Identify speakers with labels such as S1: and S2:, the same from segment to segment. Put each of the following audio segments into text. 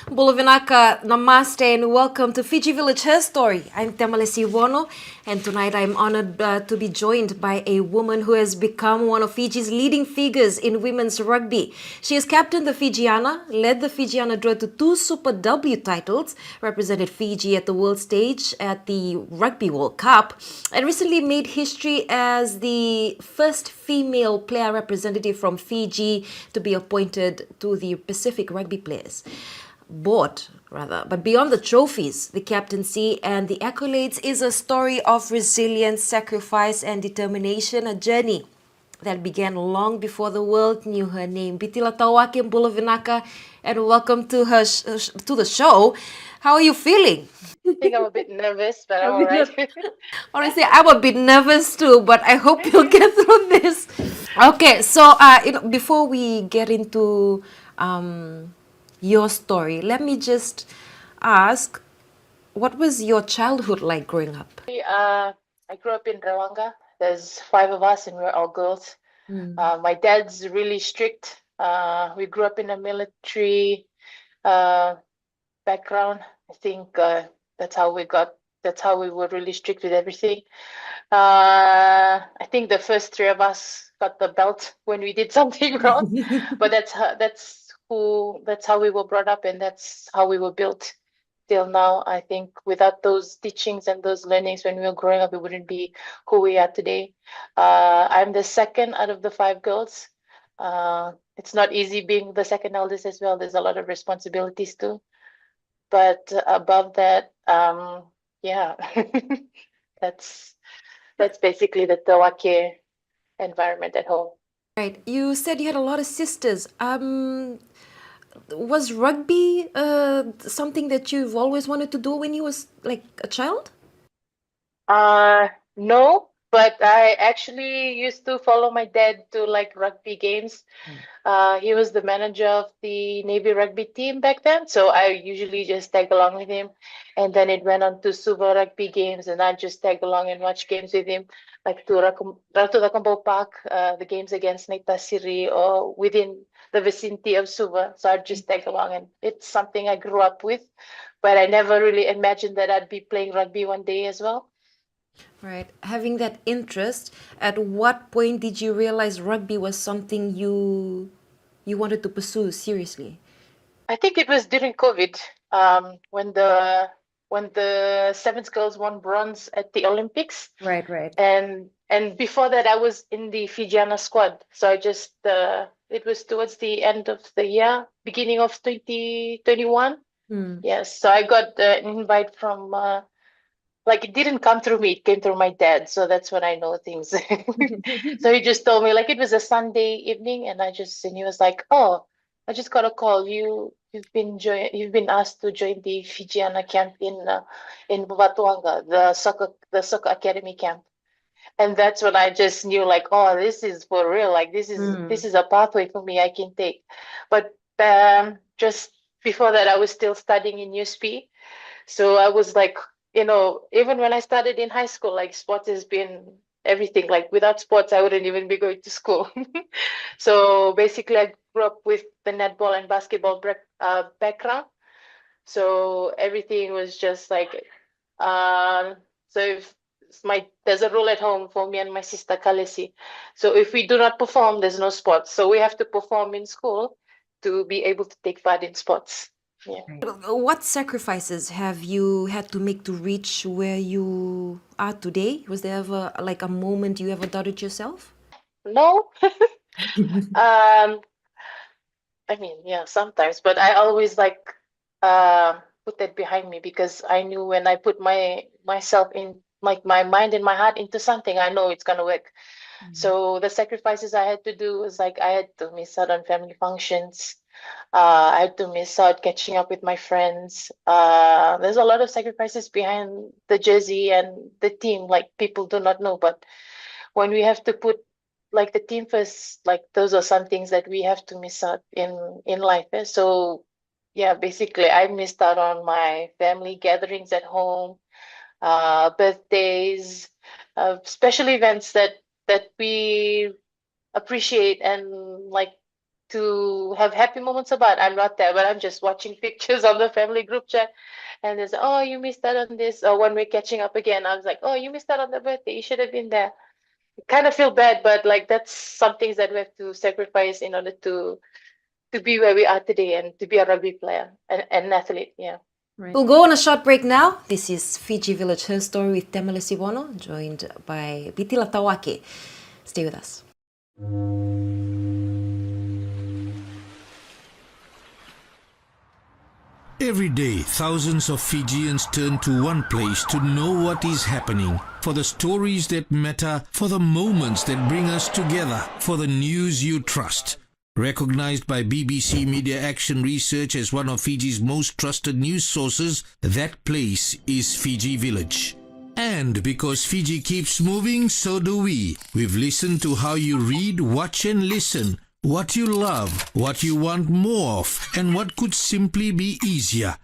S1: Bolovinaka, namaste and welcome to Fiji Village Her Story. I'm Temalesi Vono and tonight I'm honored to be joined by a woman who has become one of Fiji's leading figures in women's rugby. She has captained the Fijiana, led the Fijiana Drua to two Super W titles, represented Fiji at the world stage at the Rugby World Cup, and recently made history as the first female player representative from Fiji to be appointed to the Pacific Rugby Players Board, rather. But beyond the trophies, the captaincy, and the accolades is a story of resilience, sacrifice, and determination, a journey that began long before the world knew her name. Bitila Tawake Bolovinaka, and welcome to to the show. How are you feeling?
S2: I think I'm a bit nervous, but I'm all right.
S1: Honestly, I'm a bit nervous too, but I hope you'll get through this. Okay, so before we get into your story, let me just ask, what was your childhood like growing up?
S2: I grew up in Rawanga. There's five of us, and we're all girls. My dad's really strict. We grew up in a military uh, background. I think that's how we got. That's how we were really strict with everything. I think the first three of us got the belt when we did something wrong, but that's how we were brought up, and that's how we were built till now. I think without those teachings and those learnings when we were growing up, we wouldn't be who we are today. I'm the second out of the five girls. It's not easy being the second eldest as well. There's a lot of responsibilities too. But above that, yeah, that's that's basically the Tawake environment at home.
S1: Right, you said you had a lot of sisters. Was rugby something that you've always wanted to do when you was like a child?
S2: No, but I actually used to follow my dad to like rugby games. He was the manager of the Navy rugby team back then, so I usually just tag along with him. And then it went on to Super Rugby games, and I just tag along and watch games with him, like to Ratu Rakambo Park, the games against Naitasiri or within the vicinity of Suva. So I just tag along, and it's something I grew up with, but I never really imagined that I'd be playing rugby one day as well.
S1: Right. Having that interest, at what point did you realize rugby was something you wanted to pursue seriously?
S2: I think it was during COVID, when the Sevens girls won bronze at the Olympics,
S1: Right, right.
S2: and before that I was in the Fijiana squad. So I just it was towards the end of the year, beginning of 2021.
S1: Hmm.
S2: Yes, so I got an invite from like it didn't come through me, it came through my dad. So that's when I know things. So he just told me like it was a Sunday evening, and he was like, "Oh, I just got a call. You've been asked to join the Fijiana camp in Buvatuanga, the soccer academy camp." And that's when I just knew like, oh, this is for real. Like
S1: Hmm.
S2: this is a pathway for me I can take. But just before that, I was still studying in USP. So I was like, even when I started in high school, like sports has been everything. Like without sports, I wouldn't even be going to school. So basically, I grew up with the netball and basketball background. So everything was just like, um, so if there's a rule at home for me and my sister Kalesi. So if we do not perform, there's no sports. So we have to perform in school to be able to take part in sports. Yeah.
S1: What sacrifices have you had to make to reach where you are today? Was there ever like a moment you ever doubted yourself?
S2: No, um, I mean, yeah, sometimes, but I always like put that behind me because I knew when I put myself in like my mind and my heart into something, I know it's gonna work. So the sacrifices I had to do was like I had to miss out on family functions. I had to miss out catching up with my friends. There's a lot of sacrifices behind the jersey and the team, like people do not know. But when we have to put like the team first, like those are some things that we have to miss out in life. So yeah, basically I missed out on my family gatherings at home, birthdays, special events that we appreciate and like to have happy moments about. I'm not there, but I'm just watching pictures on the family group chat. And there's, oh, you missed out on this. Or when we're catching up again, I was like, oh, you missed out on the birthday. You should have been there. I kind of feel bad, but like that's some things that we have to sacrifice in order to be where we are today and to be a rugby player and an athlete. Yeah.
S1: Right. We'll go on a short break now. This is Fiji Village Her Story with Temalesi Vono, joined by Bitila Tawake. Stay with us.
S3: Every day, thousands of Fijians turn to one place to know what is happening, for the stories that matter, for the moments that bring us together, for the news you trust. Recognized by BBC Media Action Research as one of Fiji's most trusted news sources, that place is Fiji Village. And because Fiji keeps moving, so do we. We've listened to how you read, watch and listen, what you love, what you want more of, and what could simply be easier.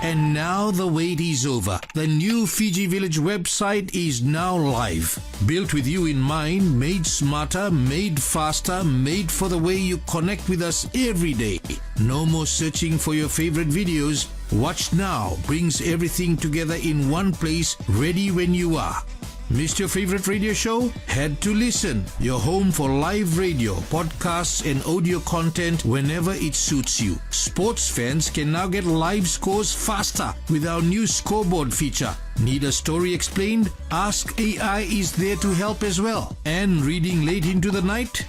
S3: And now the wait is over. The new Fiji Village website is now live. Built with you in mind, made smarter, made faster, made for the way you connect with us every day. No more searching for your favorite videos. Watch Now brings everything together in one place, ready when you are. Missed your favorite radio show? Had to listen. Your home for live radio, podcasts and audio content whenever it suits you. Sports fans can now get live scores faster with our new scoreboard feature. Need a story explained? Ask AI is there to help as well. And reading late into the night?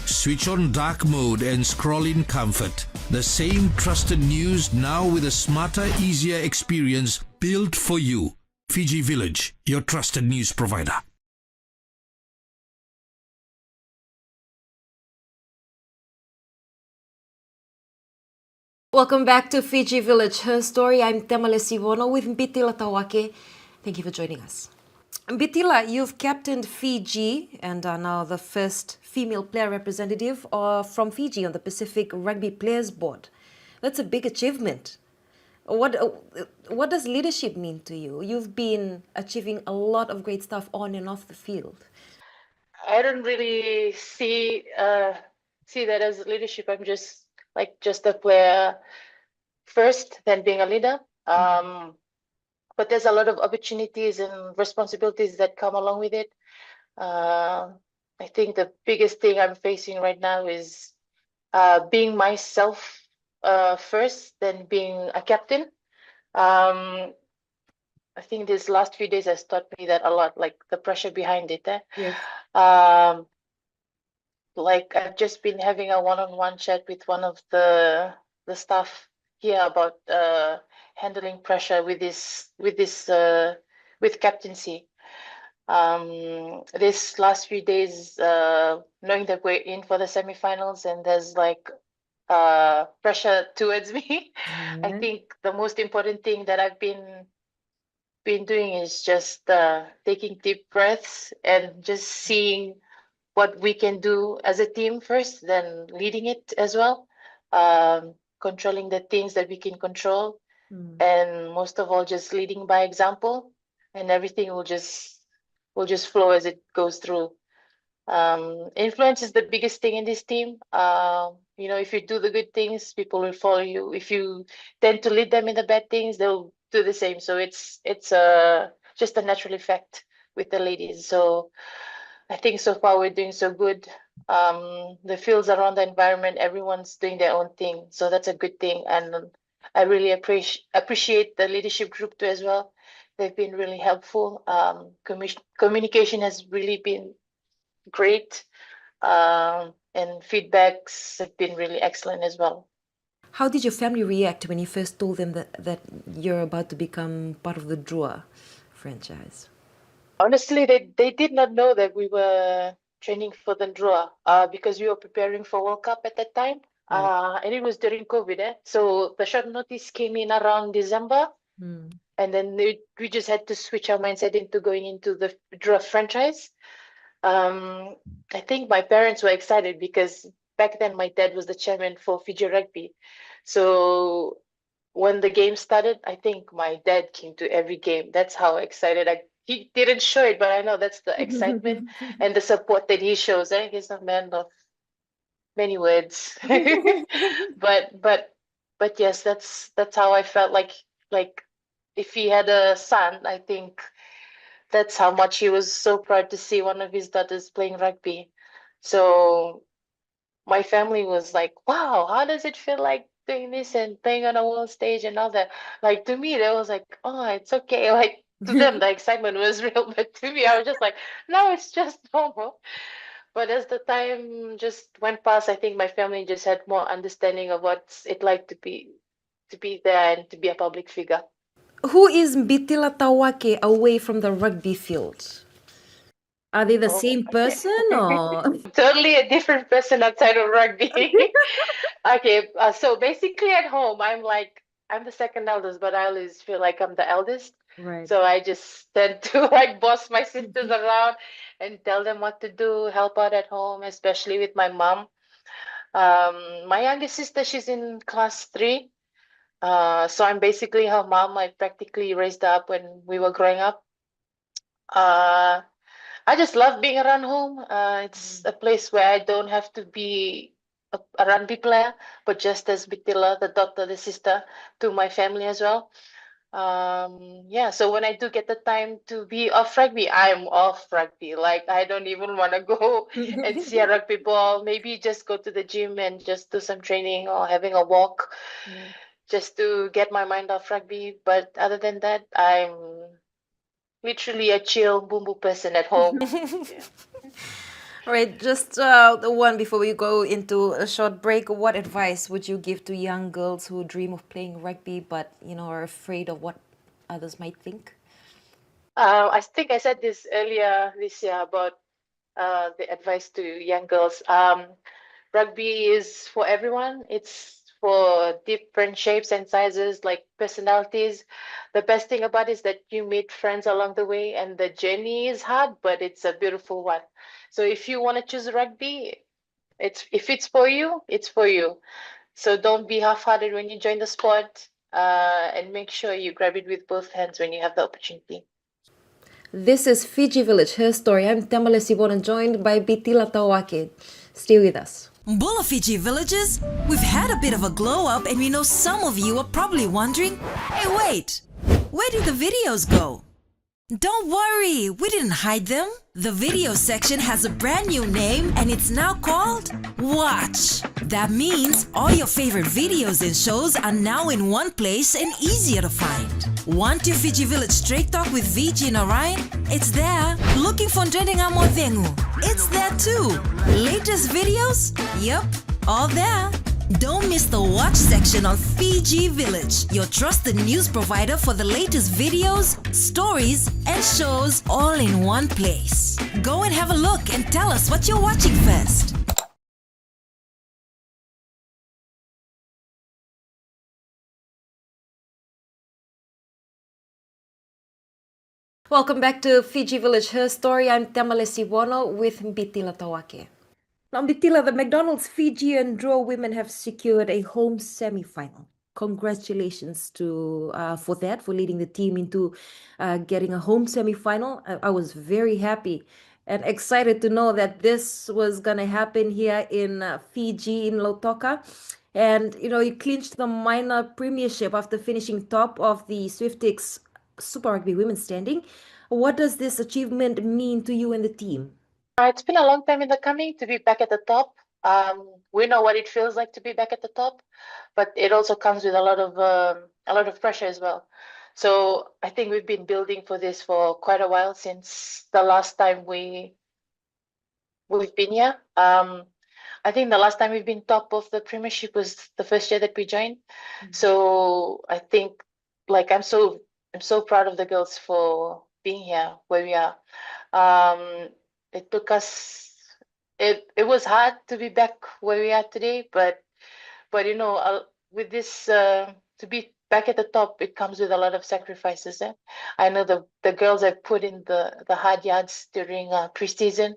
S3: Switch on dark mode and scroll in comfort. The same trusted news now with a smarter, easier experience built for you. Fiji Village, your trusted news provider.
S1: Welcome back to Fiji Village Her Story. I'm Temalesi Vono with Bitila Tawake. Thank you for joining us. Bitila, you've captained Fiji and are now the first female player representative from Fiji on the Pacific Rugby Players Board. That's a big achievement. What does leadership mean to you? You've been achieving a lot of great stuff on and off the field.
S2: I don't really see that as leadership. I'm just a player first, then being a leader. But there's a lot of opportunities and responsibilities that come along with it. I think the biggest thing I'm facing right now is being myself first, then being a captain. I think these last few days has taught me that a lot, like the pressure behind it.
S1: Yes.
S2: Like I've just been having a one-on-one chat with one of the staff here about handling pressure with captaincy. This last few days, knowing that we're in for the semifinals and there's like pressure towards me. I think the most important thing that I've been doing is just taking deep breaths and just seeing what we can do as a team first, then leading it as well, controlling the things that we can control, and most of all, just leading by example, and everything will just flow as it goes through. Influence is the biggest thing in this team. If you do the good things, people will follow you. If you tend to lead them in the bad things, they'll do the same. So it's just a natural effect with the ladies. So I think so far we're doing so good. The fields around the environment, everyone's doing their own thing. So that's a good thing. And I really appreciate the leadership group too as well. They've been really helpful. Communication has really been great. And feedbacks have been really excellent as well.
S1: How did your family react when you first told them that you're about to become part of the Drua franchise?
S2: Honestly, they did not know that we were training for the Drua because we were preparing for World Cup at that time. Right. And it was during COVID. So the short notice came in around December. And then we just had to switch our mindset into going into the Drua franchise. I think my parents were excited because back then my dad was the chairman for Fiji Rugby. So when the game started, I think my dad came to every game. That's how excited he didn't show it, but I know that's the excitement and the support that he shows. He's a man of many words. But yes, that's how I felt like if he had a son, I think that's how much he was so proud to see one of his daughters playing rugby. So my family was like, wow, how does it feel like doing this and playing on a world stage and all that? Like to me, that was like, oh, it's okay. Like to them, the excitement was real, but to me, I was just like, no, it's just normal. But as the time just went past, I think my family just had more understanding of what's it like to be there and to be a public figure.
S1: Who is Bitila Tawake away from the rugby field? Are they the
S2: Oh,
S1: same
S2: okay.
S1: person or?
S2: Totally a different person outside of rugby. Okay, so basically at home, I'm the second eldest, but I always feel like I'm the eldest.
S1: Right.
S2: So I just tend to like boss my sisters around and tell them what to do, help out at home, especially with my mom. My youngest sister, she's in class 3. So I'm basically her mom. I practically raised her up when we were growing up. Uh, I just love being around home. It's a place where I don't have to be a rugby player, but just as Bitila, the daughter, the sister to my family as well. Yeah, so when I do get the time to be off rugby, I'm off rugby. Like I don't even want to go and see a rugby ball. Maybe just go to the gym and just do some training or having a walk just to get my mind off rugby. But other than that, I'm literally a chill boom boom person at home. Yeah.
S1: All right, just the one before we go into a short break. What advice would you give to young girls who dream of playing rugby but are afraid of what others might think?
S2: I think I said this earlier this year about the advice to young girls. Rugby is for everyone. It's for different shapes and sizes, like personalities. The best thing about it is that you meet friends along the way, and the journey is hard, but it's a beautiful one. So if you want to choose rugby, if it's for you, it's for you. So don't be half-hearted when you join the sport, and make sure you grab it with both hands when you have the opportunity.
S1: This is Fiji Village, her story. I'm Temalesi Vono, joined by Bitila Tawake. Stay with us.
S4: Bulla Fiji villagers, we've had a bit of a glow up and we know some of you are probably wondering, hey wait, where did the videos go? Don't worry, we didn't hide them. The video section has a brand new name and it's now called Watch. That means all your favorite videos and shows are now in one place and easier to find. Want your Fiji Village Straight Talk with Viji and Orion? It's there. Looking for Trending Amo Vengu? It's there too. Latest videos? Yep, all there. Don't miss the Watch section on Fiji Village, your trusted news provider for the latest videos, stories, and shows all in one place. Go and have a look and tell us what you're watching first.
S1: Welcome back to Fiji Village, her story. I'm Temalesi Vono with Bitila Tawake. Now, Bitila, the McDonald's Fiji and Drua women have secured a home semi-final. Congratulations to for that, for leading the team into getting a home semi-final. I was very happy and excited to know that this was gonna happen here in Fiji, in Lautoka. And you clinched the minor premiership after finishing top of the Swiftix Super Rugby Women standing. What does this achievement mean to you and the team?
S2: It's been a long time in the coming to be back at the top. We know what it feels like to be back at the top, but it also comes with a lot of pressure as well. So I think we've been building for this for quite a while since the last time we've been here. I think the last time we've been top of the premiership was the first year that we joined. So I think like I'm so proud of the girls for being here where we are. It took us it was hard to be back where we are today, but with this to be back at the top, it comes with a lot of sacrifices. I know the girls have put in the hard yards during pre-season,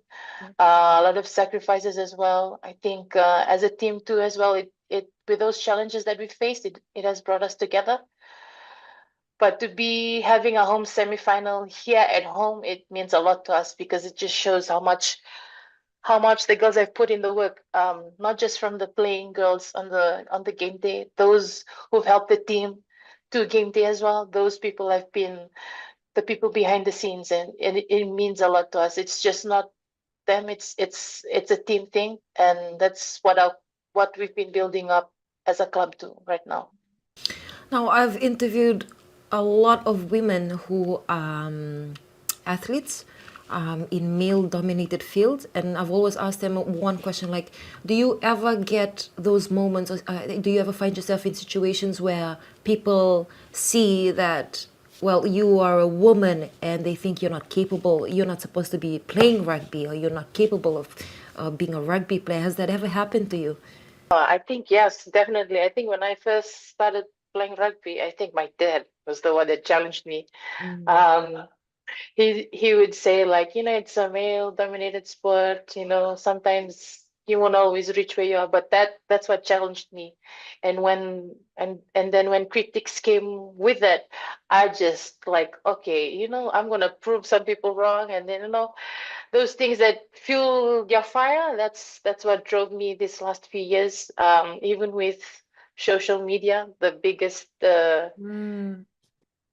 S2: a lot of sacrifices as well. I think as a team too as well, it with those challenges that we faced, it has brought us together. But to be having a home semi-final here at home, it means a lot to us because it just shows how much how much the girls have put in the work, not just from the playing girls on the game day, those who've helped the team to game day as well. Those people have been the people behind the scenes, and it means a lot to us. It's just not them. It's a team thing, and that's what we've been building up as a club too right now.
S1: Now, I've interviewed a lot of women who are athletes in male-dominated fields, and I've always asked them one question like, do you ever get those moments, do you ever find yourself in situations where people see that, well, you are a woman and they think you're not capable, you're not supposed to be playing rugby, or you're not capable of being a rugby player? Has that ever happened to you?
S2: I think yes, definitely. I think when I first started playing rugby, I think my dad was the one that challenged me. Um, he would say like, it's a male dominated sport, sometimes you won't always reach where you are, but that's what challenged me. And then when critics came with that, I just like, okay, I'm gonna prove some people wrong. And then those things that fuel your fire, that's what drove me this last few years. Even with social media, the biggest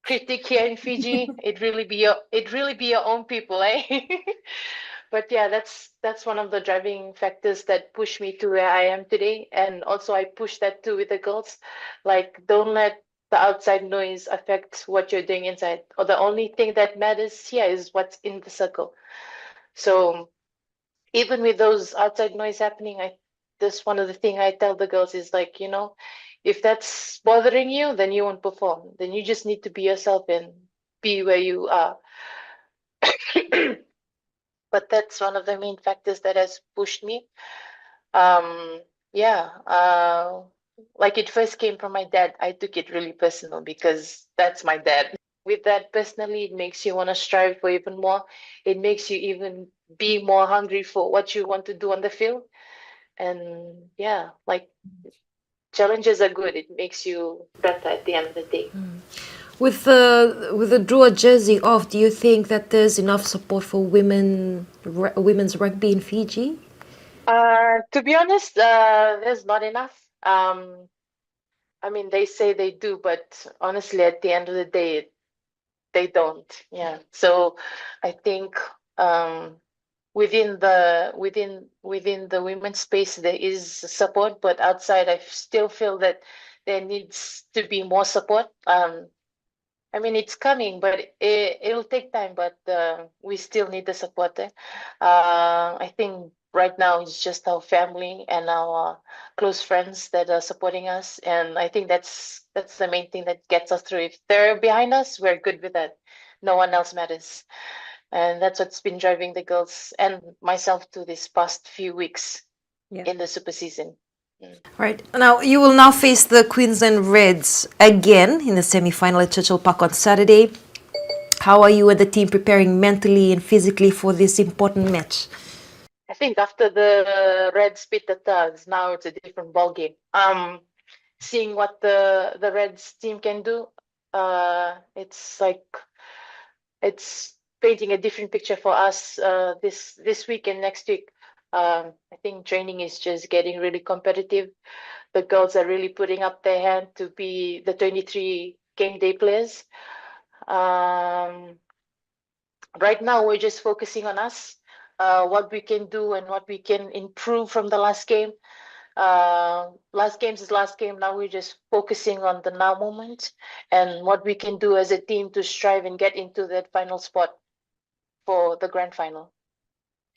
S2: critic here in Fiji, it really be your own people, eh? But yeah, that's one of the driving factors that push me to where I am today. And also I push that too with the girls. Like, don't let the outside noise affect what you're doing inside. Or the only thing that matters here is what's in the circle. So even with those outside noise happening, this one of the thing I tell the girls is like, if that's bothering you, then you won't perform. Then you just need to be yourself and be where you are. But that's one of the main factors that has pushed me. Yeah, like it first came from my dad. I took it really personal because that's my dad. With that personally, it makes you want to strive for even more. It makes you even be more hungry for what you want to do on the field. And yeah, like challenges are good. It makes you better at the end of the day.
S1: With the Drua jersey off, do you think that there's enough support for women's rugby in Fiji?
S2: To be honest, there's not enough. I mean, they say they do, but honestly, at the end of the day, they don't. Yeah. So I think within the women's space there is support, but outside I still feel that there needs to be more support. I mean, it's coming, but it'll take time, but we still need the support there. I think right now it's just our family and our close friends that are supporting us, and I think that's the main thing that gets us through. If they're behind us, we're good with that. No one else matters. And that's what's been driving the girls and myself to this past few weeks in the super season.
S1: Right. Now, you will now face the Queensland Reds again in the semi-final at Churchill Park on Saturday. How are you and the team preparing mentally and physically for this important match?
S2: I think after the Reds beat the Thugs, now it's a different ballgame. Seeing what the Reds team can do, it's like it's painting a different picture for us this week and next week. I think training is just getting really competitive. The girls are really putting up their hand to be the 23 game day players. Right now, we're just focusing on us, what we can do and what we can improve from the last game. Last game is last game. Now we're just focusing on the now moment and what we can do as a team to strive and get into that final spot for the grand final.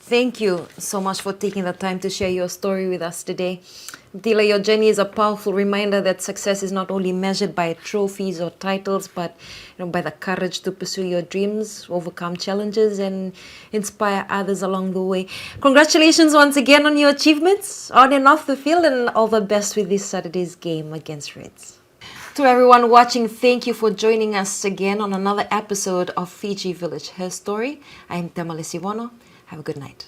S1: Thank you so much for taking the time to share your story with us today. Bitila, your journey is a powerful reminder that success is not only measured by trophies or titles, but by the courage to pursue your dreams, overcome challenges, and inspire others along the way. Congratulations once again on your achievements on and off the field, and all the best with this Saturday's game against Reds. To everyone watching, thank you for joining us again on another episode of Fiji Village Her Story. I'm Temalesi Vono. Have a good night.